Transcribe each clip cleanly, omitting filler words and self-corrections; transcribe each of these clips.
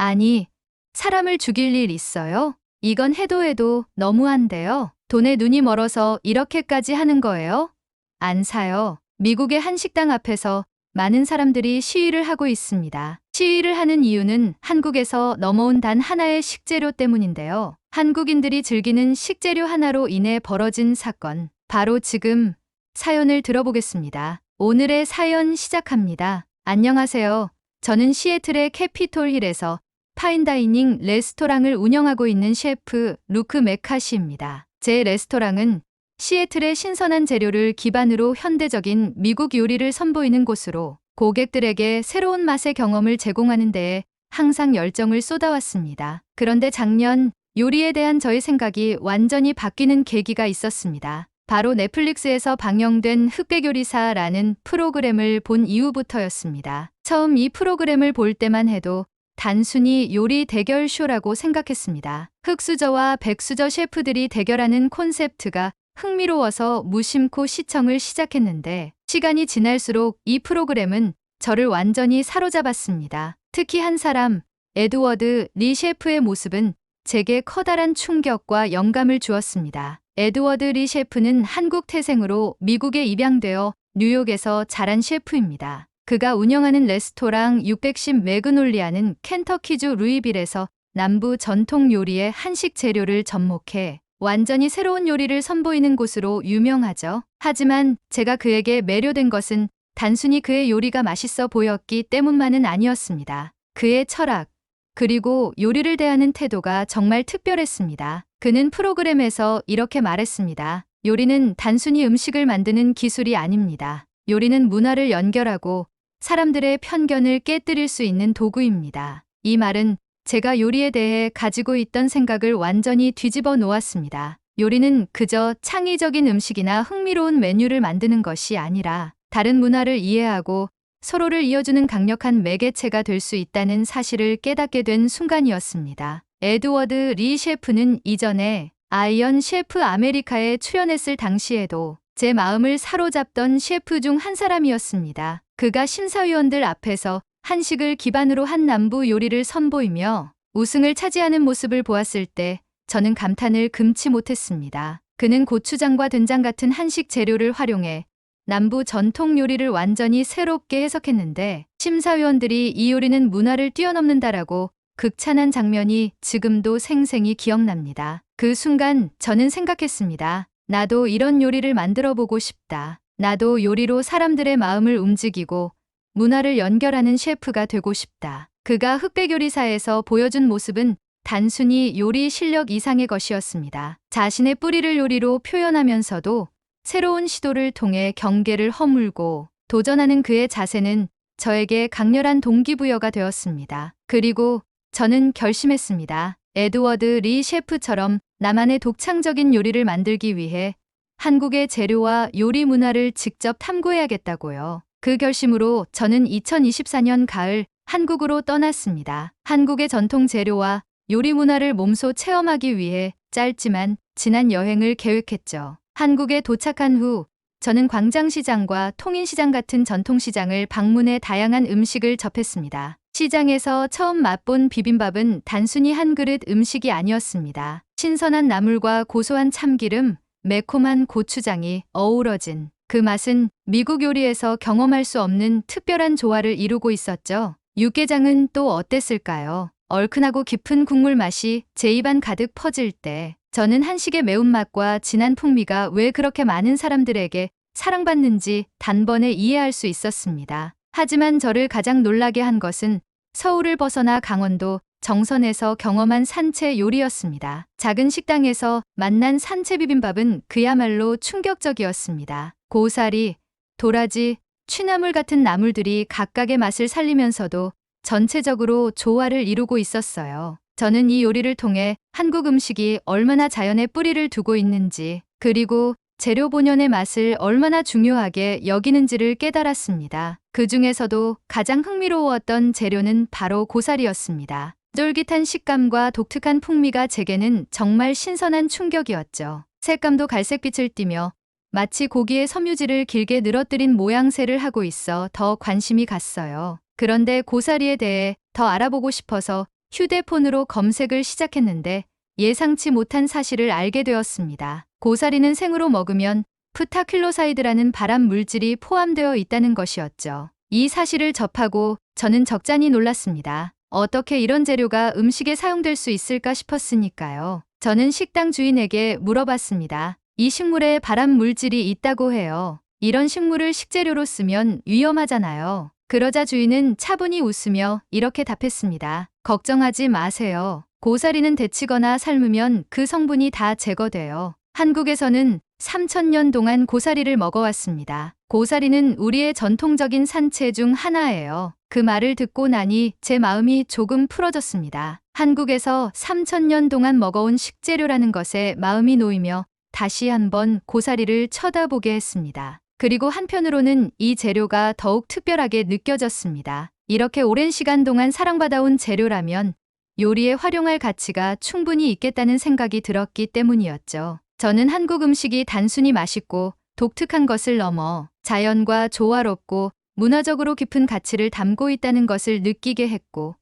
아니, 사람을 죽일 일 있어요? 이건 해도 해도 너무한데요. 돈에 눈이 멀어서 이렇게까지 하는 거예요? 안 사요. 미국의 한 식당 앞에서 많은 사람들이 시위를 하고 있습니다. 시위를 하는 이유는 한국에서 넘어온 단 하나의 식재료 때문인데요. 한국인들이 즐기는 식재료 하나로 인해 벌어진 사건. 바로 지금 사연을 들어보겠습니다. 오늘의 사연 시작합니다. 안녕하세요. 저는 시애틀의 캐피톨 힐에서 파인다이닝 레스토랑을 운영하고 있는 셰프 루크 메카시입니다. 제 레스토랑은 시애틀의 신선한 재료를 기반으로 현대적인 미국 요리를 선보이는 곳으로 고객들에게 새로운 맛의 경험을 제공하는 데에 항상 열정을 쏟아왔습니다. 그런데 작년 요리에 대한 저의 생각이 완전히 바뀌는 계기가 있었습니다. 바로 넷플릭스에서 방영된 흑백요리사라는 프로그램을 본 이후부터였습니다. 처음 이 프로그램을 볼 때만 해도 단순히 요리 대결 쇼라고 생각했습니다. 흑수저와 백수저 셰프들이 대결하는 콘셉트가 흥미로워서 무심코 시청을 시작했는데 시간이 지날수록 이 프로그램은 저를 완전히 사로잡았습니다. 특히 한 사람, 에드워드 리 셰프의 모습은 제게 커다란 충격과 영감을 주었습니다. 에드워드 리 셰프는 한국 태생으로 미국에 입양되어 뉴욕에서 자란 셰프입니다. 그가 운영하는 레스토랑 610 매그놀리아는 켄터키주 루이빌에서 남부 전통 요리의 한식 재료를 접목해 완전히 새로운 요리를 선보이는 곳으로 유명하죠. 하지만 제가 그에게 매료된 것은 단순히 그의 요리가 맛있어 보였기 때문만은 아니었습니다. 그의 철학, 그리고 요리를 대하는 태도가 정말 특별했습니다. 그는 프로그램에서 이렇게 말했습니다. 요리는 단순히 음식을 만드는 기술이 아닙니다. 요리는 문화를 연결하고 사람들의 편견을 깨뜨릴 수 있는 도구입니다. 이 말은 제가 요리에 대해 가지고 있던 생각을 완전히 뒤집어 놓았습니다. 요리는 그저 창의적인 음식이나 흥미로운 메뉴를 만드는 것이 아니라 다른 문화를 이해하고 서로를 이어주는 강력한 매개체가 될 수 있다는 사실을 깨닫게 된 순간이었습니다. 에드워드 리 셰프는 이전에 아이언 셰프 아메리카에 출연했을 당시에도 제 마음을 사로잡던 셰프 중 한 사람이었습니다. 그가 심사위원들 앞에서 한식을 기반으로 한 남부 요리를 선보이며 우승을 차지하는 모습을 보았을 때 저는 감탄을 금치 못했습니다. 그는 고추장과 된장 같은 한식 재료를 활용해 남부 전통 요리를 완전히 새롭게 해석했는데 심사위원들이 이 요리는 문화를 뛰어넘는다라고 극찬한 장면이 지금도 생생히 기억납니다. 그 순간 저는 생각했습니다. 나도 이런 요리를 만들어 보고 싶다. 나도 요리로 사람들의 마음을 움직이고 문화를 연결하는 셰프가 되고 싶다. 그가 흑백요리사에서 보여준 모습은 단순히 요리 실력 이상의 것이었습니다. 자신의 뿌리를 요리로 표현하면서도 새로운 시도를 통해 경계를 허물고 도전하는 그의 자세는 저에게 강렬한 동기부여가 되었습니다. 그리고 저는 결심했습니다. 에드워드 리 셰프처럼 나만의 독창적인 요리를 만들기 위해 한국의 재료와 요리 문화를 직접 탐구해야겠다고요. 그 결심으로 저는 2024년 가을 한국으로 떠났습니다. 한국의 전통 재료와 요리 문화를 몸소 체험하기 위해 짧지만 진한 여행을 계획했죠. 한국에 도착한 후 저는 광장시장과 통인시장 같은 전통시장을 방문해 다양한 음식을 접했습니다. 시장에서 처음 맛본 비빔밥은 단순히 한 그릇 음식이 아니었습니다. 신선한 나물과 고소한 참기름, 매콤한 고추장이 어우러진 그 맛은 미국 요리에서 경험할 수 없는 특별한 조화를 이루고 있었죠. 육개장은 또 어땠을까요? 얼큰하고 깊은 국물 맛이 제 입안 가득 퍼질 때 저는 한식의 매운맛과 진한 풍미가 왜 그렇게 많은 사람들에게 사랑받는지 단번에 이해할 수 있었습니다. 하지만 저를 가장 놀라게 한 것은 서울을 벗어나 강원도 정선에서 경험한 산채 요리였습니다. 작은 식당에서 만난 산채 비빔밥은 그야말로 충격적이었습니다. 고사리, 도라지, 취나물 같은 나물들이 각각의 맛을 살리면서도 전체적으로 조화를 이루고 있었어요. 저는 이 요리를 통해 한국 음식이 얼마나 자연의 뿌리를 두고 있는지, 그리고 재료 본연의 맛을 얼마나 중요하게 여기는지를 깨달았습니다. 그 중에서도 가장 흥미로웠던 재료는 바로 고사리였습니다. 쫄깃한 식감과 독특한 풍미가 제게는 정말 신선한 충격이었죠. 색감도 갈색빛을 띠며 마치 고기의 섬유질을 길게 늘어뜨린 모양새를 하고 있어 더 관심이 갔어요. 그런데 고사리에 대해 더 알아보고 싶어서 휴대폰으로 검색을 시작했는데 예상치 못한 사실을 알게 되었습니다. 고사리는 생으로 먹으면 프타클로사이드라는 발암 물질이 포함되어 있다는 것이었죠. 이 사실을 접하고 저는 적잖이 놀랐습니다. 어떻게 이런 재료가 음식에 사용될 수 있을까 싶었으니까요. 저는 식당 주인에게 물어봤습니다. 이 식물에 발암 물질이 있다고 해요. 이런 식물을 식재료로 쓰면 위험하잖아요. 그러자 주인은 차분히 웃으며 이렇게 답했습니다. 걱정하지 마세요. 고사리는 데치거나 삶으면 그 성분이 다 제거돼요. 한국에서는 3000년 동안 고사리를 먹어왔습니다. 고사리는 우리의 전통적인 산채 중 하나예요. 그 말을 듣고 나니 제 마음이 조금 풀어졌습니다. 한국에서 3000년 동안 먹어온 식재료라는 것에 마음이 놓이며 다시 한번 고사리를 쳐다보게 했습니다. 그리고 한편으로는 이 재료가 더욱 특별하게 느껴졌습니다. 이렇게 오랜 시간 동안 사랑받아온 재료라면 요리에 활용할 가치가 충분히 있겠다는 생각이 들었기 때문이었죠. 저는 한국 음식이 단순히 맛있고 독특한 것을 넘어 자연과 조화롭고 문화적으로 깊은 가치를 담고 있다는 것을 느끼게 했고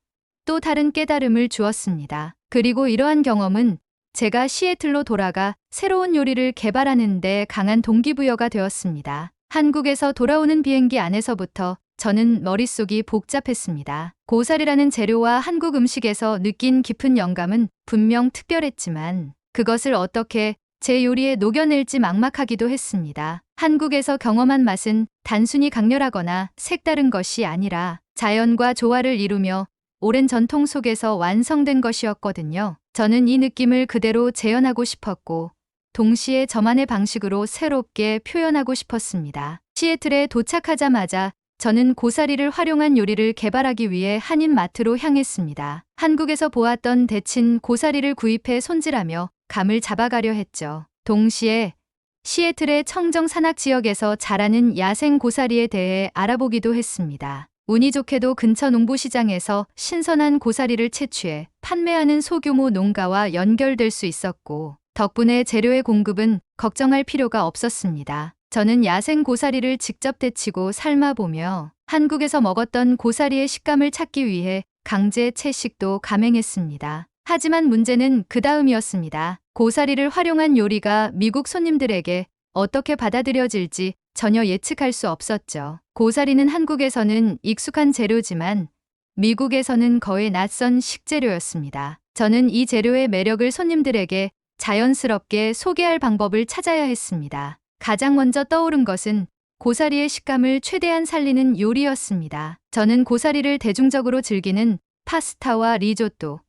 또 다른 깨달음을 주었습니다. 그리고 이러한 경험은 제가 시애틀로 돌아가 새로운 요리를 개발하는 데 강한 동기부여가 되었습니다. 한국에서 돌아오는 비행기 안에서부터 저는 머릿속이 복잡했습니다. 고사리라는 재료와 한국 음식에서 느낀 깊은 영감은 분명 특별했지만 그것을 어떻게 제 요리에 녹여낼지 막막하기도 했습니다. 한국에서 경험한 맛은 단순히 강렬하거나 색다른 것이 아니라 자연과 조화를 이루며 오랜 전통 속에서 완성된 것이었거든요. 저는 이 느낌을 그대로 재현하고 싶었고 동시에 저만의 방식으로 새롭게 표현하고 싶었습니다. 시애틀에 도착하자마자 저는 고사리를 활용한 요리를 개발하기 위해 한인마트로 향했습니다. 한국에서 보았던 데친 고사리를 구입해 손질하며 감을 잡아가려 했죠. 동시에 시애틀의 청정 산악 지역에서 자라는 야생 고사리에 대해 알아보기도 했습니다. 운이 좋게도 근처 농부시장에서 신선한 고사리를 채취해 판매하는 소규모 농가와 연결될 수 있었고 덕분에 재료의 공급은 걱정할 필요가 없었습니다. 저는 야생 고사리를 직접 데치고 삶아보며 한국에서 먹었던 고사리의 식감을 찾기 위해 강제 채식도 감행했습니다. 하지만 문제는 그 다음이었습니다. 고사리를 활용한 요리가 미국 손님들에게 어떻게 받아들여질지 전혀 예측할 수 없었죠. 고사리는 한국에서는 익숙한 재료지만 미국에서는 거의 낯선 식재료였습니다. 저는 이 재료의 매력을 손님들에게 자연스럽게 소개할 방법을 찾아야 했습니다. 가장 먼저 떠오른 것은 고사리의 식감을 최대한 살리는 요리였습니다. 저는 고사리를 대중적으로 즐기는 파스타와 리조또,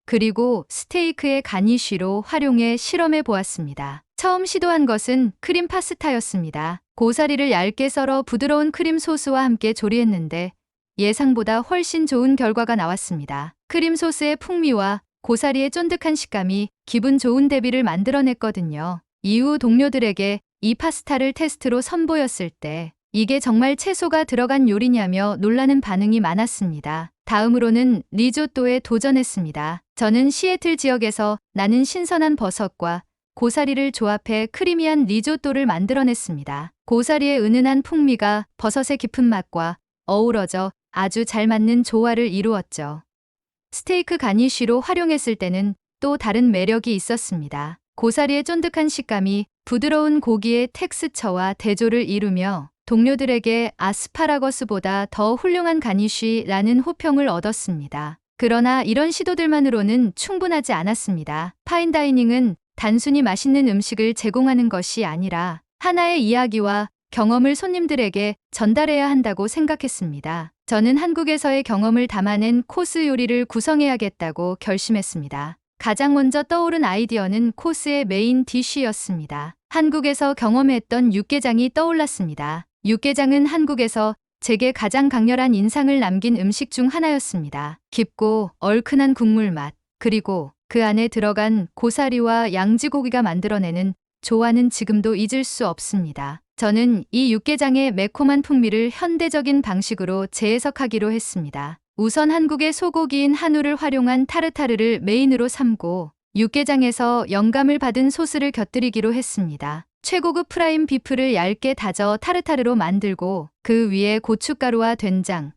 그리고 스테이크의 가니쉬로 활용해 실험해 보았습니다. 처음 시도한 것은 크림 파스타였습니다. 고사리를 얇게 썰어 부드러운 크림 소스와 함께 조리했는데 예상보다 훨씬 좋은 결과가 나왔습니다. 크림 소스의 풍미와 고사리의 쫀득한 식감이 기분 좋은 대비를 만들어냈거든요. 이후 동료들에게 이 파스타를 테스트로 선보였을 때 이게 정말 채소가 들어간 요리냐며 놀라는 반응이 많았습니다. 다음으로는 리조또에 도전했습니다. 저는 시애틀 지역에서 나는 신선한 버섯과 고사리를 조합해 크리미한 리조또를 만들어냈습니다. 고사리의 은은한 풍미가 버섯의 깊은 맛과 어우러져 아주 잘 맞는 조화를 이루었죠. 스테이크 가니쉬로 활용했을 때는 또 다른 매력이 있었습니다. 고사리의 쫀득한 식감이 부드러운 고기의 텍스처와 대조를 이루며 동료들에게 아스파라거스보다 더 훌륭한 가니쉬라는 호평을 얻었습니다. 그러나 이런 시도들만으로는 충분하지 않았습니다. 파인다이닝은 단순히 맛있는 음식을 제공하는 것이 아니라 하나의 이야기와 경험을 손님들에게 전달해야 한다고 생각했습니다. 저는 한국에서의 경험을 담아낸 코스 요리를 구성해야겠다고 결심했습니다. 가장 먼저 떠오른 아이디어는 코스의 메인 디쉬였습니다. 한국에서 경험했던 육개장이 떠올랐습니다. 육개장은 한국에서 제게 가장 강렬한 인상을 남긴 음식 중 하나였습니다. 깊고 얼큰한 국물 맛, 그리고 그 안에 들어간 고사리와 양지고기가 만들어내는 조화는 지금도 잊을 수 없습니다. 저는 이 육개장의 매콤한 풍미를 현대적인 방식으로 재해석하기로 했습니다. 우선 한국의 소고기인 한우를 활용한 타르타르를 메인으로 삼고 육개장에서 영감을 받은 소스를 곁들이기로 했습니다. 최고급 프라임 비프를 얇게 다져 타르타르로 만들고 그 위에 고춧가루와 된장,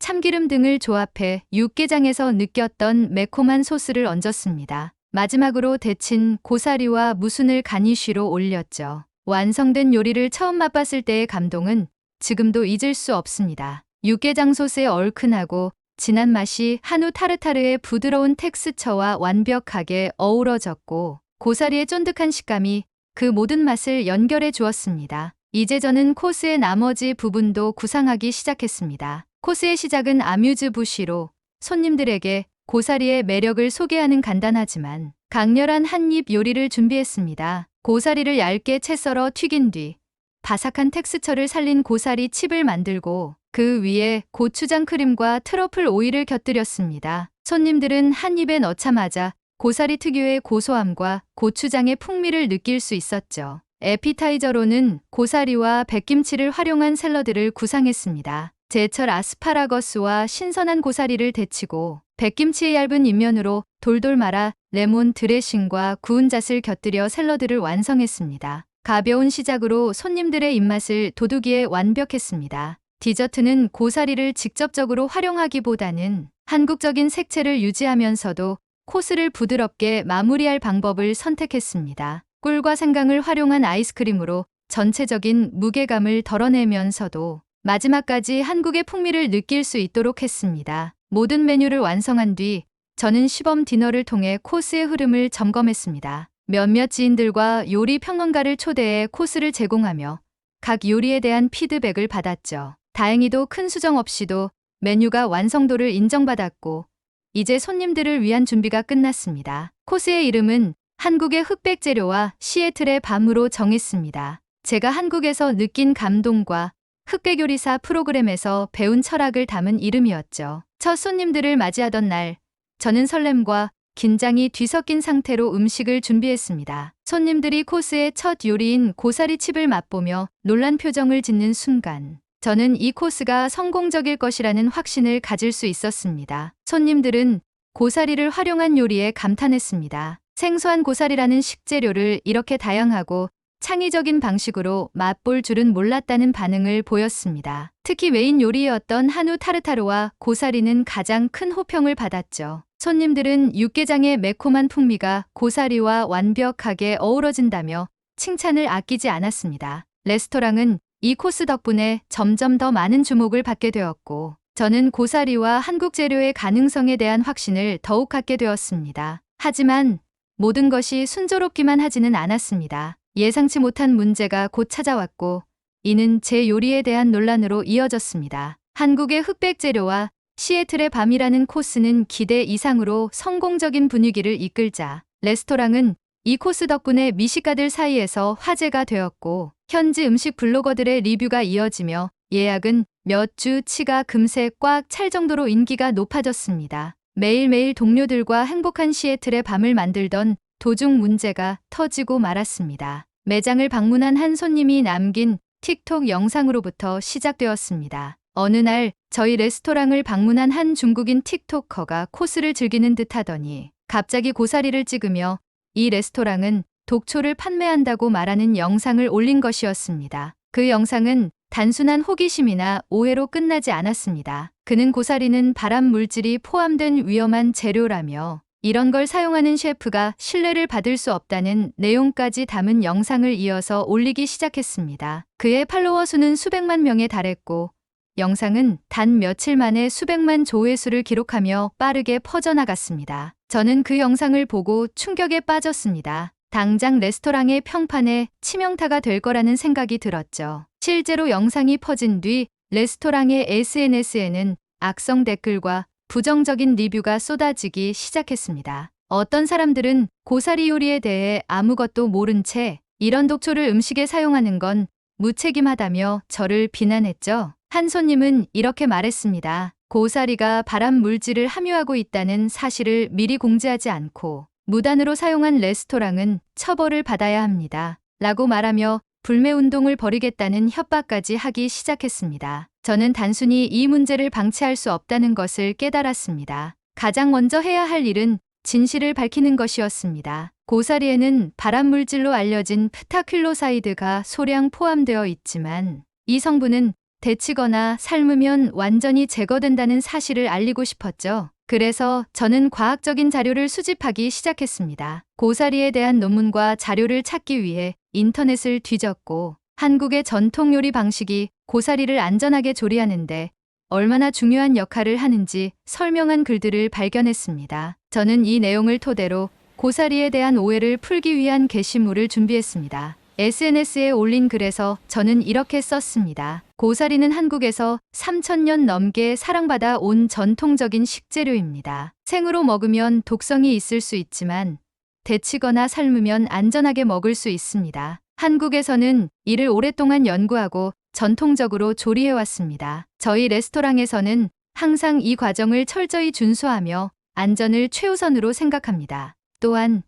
참기름 등을 조합해 육개장에서 느꼈던 매콤한 소스를 얹었습니다. 마지막으로 데친 고사리와 무순을 가니쉬로 올렸죠. 완성된 요리를 처음 맛봤을 때의 감동은 지금도 잊을 수 없습니다. 육개장 소스의 얼큰하고 진한 맛이 한우 타르타르의 부드러운 텍스처와 완벽하게 어우러졌고 고사리의 쫀득한 식감이 그 모든 맛을 연결해 주었습니다. 이제 저는 코스의 나머지 부분도 구상하기 시작했습니다. 코스의 시작은 아뮤즈 부시로 손님들에게 고사리의 매력을 소개하는 간단하지만 강렬한 한입 요리를 준비했습니다. 고사리를 얇게 채 썰어 튀긴 뒤 바삭한 텍스처를 살린 고사리 칩을 만들고 그 위에 고추장 크림과 트러플 오일을 곁들였습니다. 손님들은 한 입에 넣자마자 고사리 특유의 고소함과 고추장의 풍미를 느낄 수 있었죠. 에피타이저로는 고사리와 백김치를 활용한 샐러드를 구상했습니다. 제철 아스파라거스와 신선한 고사리를 데치고 백김치의 얇은 윗면으로 돌돌 말아 레몬 드레싱과 구운 잣을 곁들여 샐러드를 완성했습니다. 가벼운 시작으로 손님들의 입맛을 돋우기에 완벽했습니다. 디저트는 고사리를 직접적으로 활용하기보다는 한국적인 색채를 유지하면서도 코스를 부드럽게 마무리할 방법을 선택했습니다. 꿀과 생강을 활용한 아이스크림으로 전체적인 무게감을 덜어내면서도 마지막까지 한국의 풍미를 느낄 수 있도록 했습니다. 모든 메뉴를 완성한 뒤 저는 시범 디너를 통해 코스의 흐름을 점검했습니다. 몇몇 지인들과 요리 평론가를 초대해 코스를 제공하며 각 요리에 대한 피드백을 받았죠. 다행히도 큰 수정 없이도 메뉴가 완성도를 인정받았고 이제 손님들을 위한 준비가 끝났습니다. 코스의 이름은 한국의 흑백 재료와 시애틀의 밤으로 정했습니다. 제가 한국에서 느낀 감동과 흑백 요리사 프로그램에서 배운 철학을 담은 이름이었죠. 첫 손님들을 맞이하던 날, 저는 설렘과 긴장이 뒤섞인 상태로 음식을 준비했습니다. 손님들이 코스의 첫 요리인 고사리 칩을 맛보며 놀란 표정을 짓는 순간, 저는 이 코스가 성공적일 것이라는 확신을 가질 수 있었습니다. 손님들은 고사리를 활용한 요리에 감탄했습니다. 생소한 고사리라는 식재료를 이렇게 다양하고 창의적인 방식으로 맛볼 줄은 몰랐다는 반응을 보였습니다. 특히 메인 요리였던 한우 타르타르와 고사리는 가장 큰 호평을 받았죠. 손님들은 육개장의 매콤한 풍미가 고사리와 완벽하게 어우러진다며 칭찬을 아끼지 않았습니다. 레스토랑은 이 코스 덕분에 점점 더 많은 주목을 받게 되었고 저는 고사리와 한국 재료의 가능성에 대한 확신을 더욱 갖게 되었습니다. 하지만 모든 것이 순조롭기만 하지는 않았습니다. 예상치 못한 문제가 곧 찾아왔고 이는 제 요리에 대한 논란으로 이어졌습니다. 한국의 흑백 재료와 시애틀의 밤이라는 코스는 기대 이상으로 성공적인 분위기를 이끌자 레스토랑은 이 코스 덕분에 미식가들 사이에서 화제가 되었고 현지 음식 블로거들의 리뷰가 이어지며 예약은 몇 주 치가 금세 꽉 찰 정도로 인기가 높아졌습니다. 매일매일 동료들과 행복한 시애틀의 밤을 만들던 도중 문제가 터지고 말았습니다. 매장을 방문한 한 손님이 남긴 틱톡 영상으로부터 시작되었습니다. 어느 날 저희 레스토랑을 방문한 한 중국인 틱토커가 코스를 즐기는 듯 하더니 갑자기 고사리를 찍으며 이 레스토랑은 독초를 판매한다고 말하는 영상을 올린 것이었습니다. 그 영상은 단순한 호기심이나 오해로 끝나지 않았습니다. 그는 고사리는 발암 물질이 포함된 위험한 재료라며 이런 걸 사용하는 셰프가 신뢰를 받을 수 없다는 내용까지 담은 영상을 이어서 올리기 시작했습니다. 그의 팔로워 수는 수백만 명에 달했고 영상은 단 며칠 만에 수백만 조회수를 기록하며 빠르게 퍼져나갔습니다. 저는 그 영상을 보고 충격에 빠졌습니다. 당장 레스토랑의 평판에 치명타가 될 거라는 생각이 들었죠. 실제로 영상이 퍼진 뒤 레스토랑의 SNS에는 악성 댓글과 부정적인 리뷰가 쏟아지기 시작했습니다. 어떤 사람들은 고사리 요리에 대해 아무것도 모른 채 이런 독초를 음식에 사용하는 건 무책임하다며 저를 비난했죠. 한 손님은 이렇게 말했습니다. 고사리가 발암 물질을 함유하고 있다는 사실을 미리 공지하지 않고 무단으로 사용한 레스토랑은 처벌을 받아야 합니다. 라고 말하며 불매운동을 벌이겠다는 협박까지 하기 시작했습니다. 저는 단순히 이 문제를 방치할 수 없다는 것을 깨달았습니다. 가장 먼저 해야 할 일은 진실을 밝히는 것이었습니다. 고사리에는 발암물질로 알려진 프타퀼로사이드가 소량 포함되어 있지만 이 성분은 데치거나 삶으면 완전히 제거된다는 사실을 알리고 싶었죠. 그래서 저는 과학적인 자료를 수집하기 시작했습니다. 고사리에 대한 논문과 자료를 찾기 위해 인터넷을 뒤졌고, 한국의 전통 요리 방식이 고사리를 안전하게 조리하는데 얼마나 중요한 역할을 하는지 설명한 글들을 발견했습니다. 저는 이 내용을 토대로 고사리에 대한 오해를 풀기 위한 게시물을 준비했습니다. SNS에 올린 글에서 저는 이렇게 썼습니다. 고사리는 한국에서 3,000년 넘게 사랑받아 온 전통적인 식재료입니다. 생으로 먹으면 독성이 있을 수 있지만 데치거나 삶으면 안전하게 먹을 수 있습니다. 한국에서는 이를 오랫동안 연구하고 전통적으로 조리해왔습니다. 저희 레스토랑에서는 항상 이 과정을 철저히 준수하며 안전을 최우선으로 생각합니다. 또한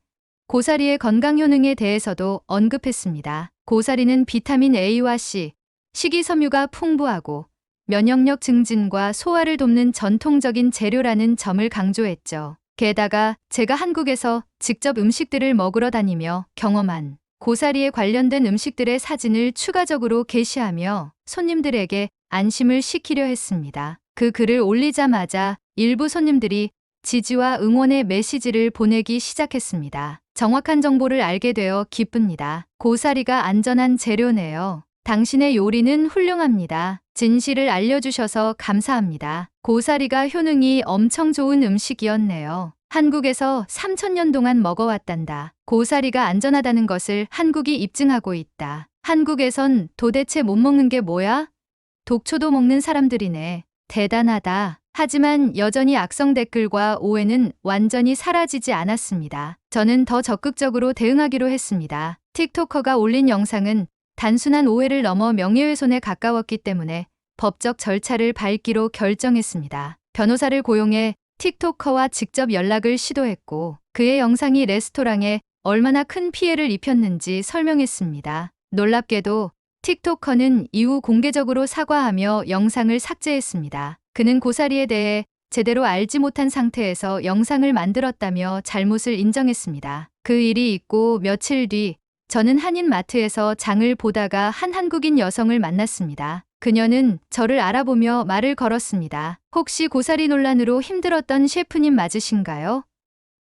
고사리의 건강 효능에 대해서도 언급했습니다. 고사리는 비타민 A와 C, 식이섬유가 풍부하고 면역력 증진과 소화를 돕는 전통적인 재료라는 점을 강조했죠. 게다가 제가 한국에서 직접 음식들을 먹으러 다니며 경험한 고사리에 관련된 음식들의 사진을 추가적으로 게시하며 손님들에게 안심을 시키려 했습니다. 그 글을 올리자마자 일부 손님들이 지지와 응원의 메시지를 보내기 시작했습니다. 정확한 정보를 알게 되어 기쁩니다. 고사리가 안전한 재료네요. 당신의 요리는 훌륭합니다. 진실을 알려주셔서 감사합니다. 고사리가 효능이 엄청 좋은 음식이었네요. 한국에서 3,000년 동안 먹어왔단다. 고사리가 안전하다는 것을 한국이 입증하고 있다. 한국에선 도대체 못 먹는 게 뭐야? 독초도 먹는 사람들이네. 대단하다. 하지만 여전히 악성 댓글과 오해는 완전히 사라지지 않았습니다. 저는 더 적극적으로 대응하기로 했습니다. 틱토커가 올린 영상은 단순한 오해를 넘어 명예훼손에 가까웠기 때문에 법적 절차를 밟기로 결정했습니다. 변호사를 고용해 틱토커와 직접 연락을 시도했고, 그의 영상이 레스토랑에 얼마나 큰 피해를 입혔는지 설명했습니다. 놀랍게도 틱토커는 이후 공개적으로 사과하며 영상을 삭제했습니다. 그는 고사리에 대해 제대로 알지 못한 상태에서 영상을 만들었다며 잘못을 인정했습니다. 그 일이 있고 며칠 뒤 저는 한인마트에서 장을 보다가 한 한국인 여성을 만났습니다. 그녀는 저를 알아보며 말을 걸었습니다. 혹시 고사리 논란으로 힘들었던 셰프님 맞으신가요?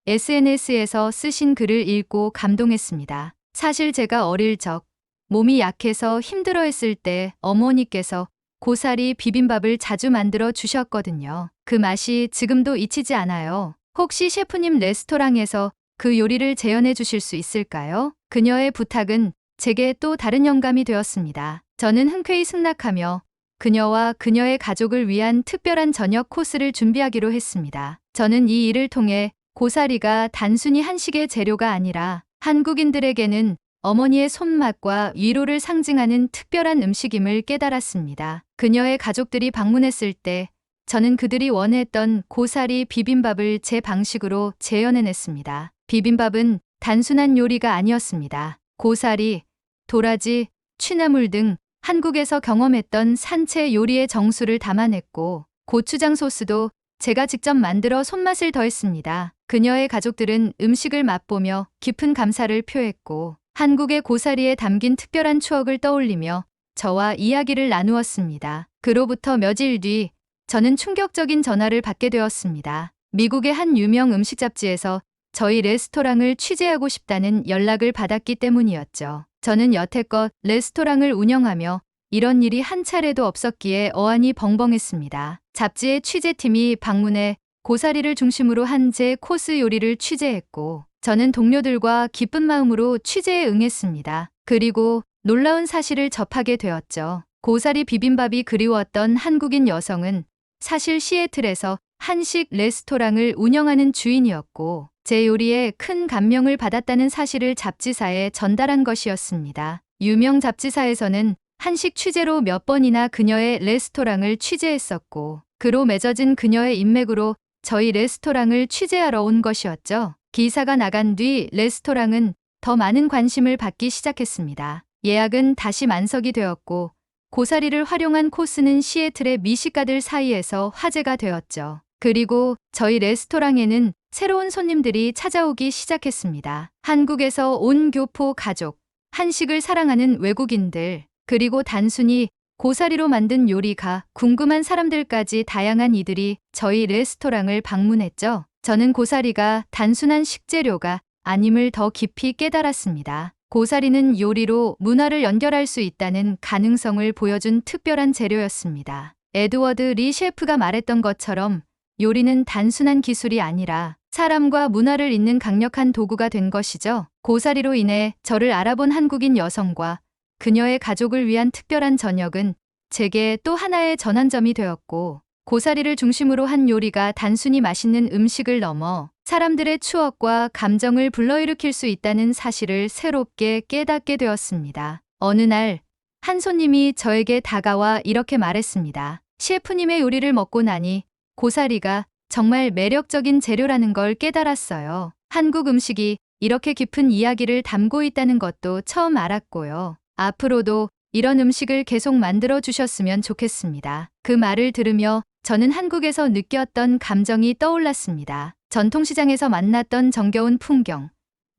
SNS에서 쓰신 글을 읽고 감동했습니다. 사실 제가 어릴 적 몸이 약해서 힘들어했을 때 어머니께서 고사리 비빔밥을 자주 만들어 주셨거든요. 그 맛이 지금도 잊히지 않아요. 혹시 셰프님 레스토랑에서 그 요리를 재현해 주실 수 있을까요? 그녀의 부탁은 제게 또 다른 영감이 되었습니다. 저는 흔쾌히 승낙하며 그녀와 그녀의 가족을 위한 특별한 저녁 코스를 준비하기로 했습니다. 저는 이 일을 통해 고사리가 단순히 한식의 재료가 아니라 한국인들에게는 어머니의 손맛과 위로를 상징하는 특별한 음식임을 깨달았습니다. 그녀의 가족들이 방문했을 때 저는 그들이 원했던 고사리 비빔밥을 제 방식으로 재현해냈습니다. 비빔밥은 단순한 요리가 아니었습니다. 고사리, 도라지, 취나물 등 한국에서 경험했던 산채 요리의 정수를 담아냈고, 고추장 소스도 제가 직접 만들어 손맛을 더했습니다. 그녀의 가족들은 음식을 맛보며 깊은 감사를 표했고, 한국의 고사리에 담긴 특별한 추억을 떠올리며 저와 이야기를 나누었습니다. 그로부터 며칠 뒤 저는 충격적인 전화를 받게 되었습니다. 미국의 한 유명 음식 잡지에서 저희 레스토랑을 취재하고 싶다는 연락을 받았기 때문이었죠. 저는 여태껏 레스토랑을 운영하며 이런 일이 한 차례도 없었기에 어안이 벙벙했습니다. 잡지의 취재팀이 방문해 고사리를 중심으로 한 제 코스 요리를 취재했고, 저는 동료들과 기쁜 마음으로 취재에 응했습니다. 그리고 놀라운 사실을 접하게 되었죠. 고사리 비빔밥이 그리웠던 한국인 여성은 사실 시애틀에서 한식 레스토랑을 운영하는 주인이었고, 제 요리에 큰 감명을 받았다는 사실을 잡지사에 전달한 것이었습니다. 유명 잡지사에서는 한식 취재로 몇 번이나 그녀의 레스토랑을 취재했었고, 그로 맺어진 그녀의 인맥으로 저희 레스토랑을 취재하러 온 것이었죠. 기사가 나간 뒤 레스토랑은 더 많은 관심을 받기 시작했습니다. 예약은 다시 만석이 되었고, 고사리를 활용한 코스는 시애틀의 미식가들 사이에서 화제가 되었죠. 그리고 저희 레스토랑에는 새로운 손님들이 찾아오기 시작했습니다. 한국에서 온 교포 가족, 한식을 사랑하는 외국인들, 그리고 단순히 고사리로 만든 요리가 궁금한 사람들까지 다양한 이들이 저희 레스토랑을 방문했죠. 저는 고사리가 단순한 식재료가 아님을 더 깊이 깨달았습니다. 고사리는 요리로 문화를 연결할 수 있다는 가능성을 보여준 특별한 재료였습니다. 에드워드 리 셰프가 말했던 것처럼 요리는 단순한 기술이 아니라 사람과 문화를 잇는 강력한 도구가 된 것이죠. 고사리로 인해 저를 알아본 한국인 여성과 그녀의 가족을 위한 특별한 저녁은 제게 또 하나의 전환점이 되었고, 고사리를 중심으로 한 요리가 단순히 맛있는 음식을 넘어 사람들의 추억과 감정을 불러일으킬 수 있다는 사실을 새롭게 깨닫게 되었습니다. 어느 날, 한 손님이 저에게 다가와 이렇게 말했습니다. 셰프님의 요리를 먹고 나니 고사리가 정말 매력적인 재료라는 걸 깨달았어요. 한국 음식이 이렇게 깊은 이야기를 담고 있다는 것도 처음 알았고요. 앞으로도 이런 음식을 계속 만들어 주셨으면 좋겠습니다. 그 말을 들으며 저는 한국에서 느꼈던 감정이 떠올랐습니다. 전통시장에서 만났던 정겨운 풍경,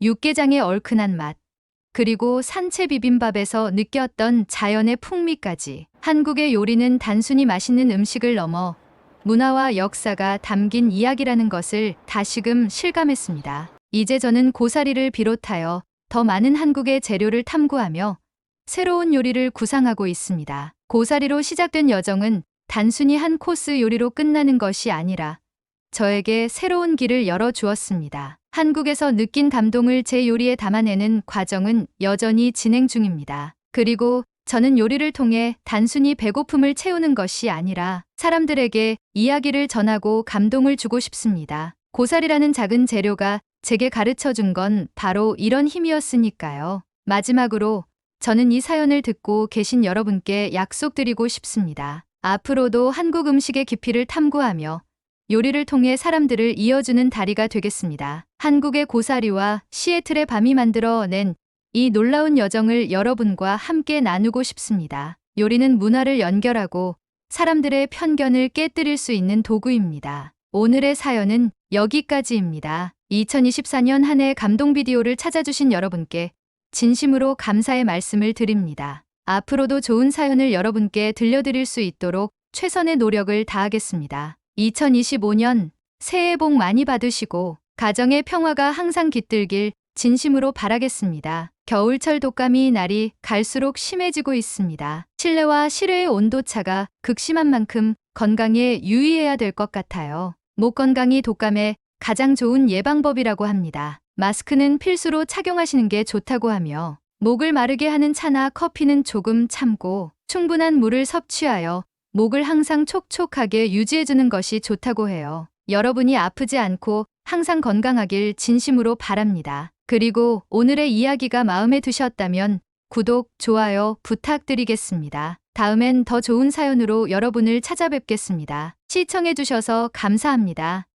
육개장의 얼큰한 맛, 그리고 산채 비빔밥에서 느꼈던 자연의 풍미까지. 한국의 요리는 단순히 맛있는 음식을 넘어 문화와 역사가 담긴 이야기라는 것을 다시금 실감했습니다. 이제 저는 고사리를 비롯하여 더 많은 한국의 재료를 탐구하며 새로운 요리를 구상하고 있습니다. 고사리로 시작된 여정은 단순히 한 코스 요리로 끝나는 것이 아니라 저에게 새로운 길을 열어주었습니다. 한국에서 느낀 감동을 제 요리에 담아내는 과정은 여전히 진행 중입니다. 그리고 저는 요리를 통해 단순히 배고픔을 채우는 것이 아니라 사람들에게 이야기를 전하고 감동을 주고 싶습니다. 고사리라는 작은 재료가 제게 가르쳐 준 건 바로 이런 힘이었으니까요. 마지막으로 저는 이 사연을 듣고 계신 여러분께 약속드리고 싶습니다. 앞으로도 한국 음식의 깊이를 탐구하며 요리를 통해 사람들을 이어주는 다리가 되겠습니다. 한국의 고사리와 시애틀의 밤이 만들어낸 이 놀라운 여정을 여러분과 함께 나누고 싶습니다. 요리는 문화를 연결하고 사람들의 편견을 깨뜨릴 수 있는 도구입니다. 오늘의 사연은 여기까지입니다. 2024년 한 해 감동 비디오를 찾아주신 여러분께 진심으로 감사의 말씀을 드립니다. 앞으로도 좋은 사연을 여러분께 들려드릴 수 있도록 최선의 노력을 다하겠습니다. 2025년 새해 복 많이 받으시고 가정의 평화가 항상 깃들길 진심으로 바라겠습니다. 겨울철 독감이 날이 갈수록 심해지고 있습니다. 실내와 실외의 온도차가 극심한 만큼 건강에 유의해야 될 것 같아요. 목 건강이 독감의 가장 좋은 예방법이라고 합니다. 마스크는 필수로 착용하시는 게 좋다고 하며 목을 마르게 하는 차나 커피는 조금 참고 충분한 물을 섭취하여 목을 항상 촉촉하게 유지해주는 것이 좋다고 해요. 여러분이 아프지 않고 항상 건강하길 진심으로 바랍니다. 그리고 오늘의 이야기가 마음에 드셨다면 구독, 좋아요 부탁드리겠습니다. 다음엔 더 좋은 사연으로 여러분을 찾아뵙겠습니다. 시청해주셔서 감사합니다.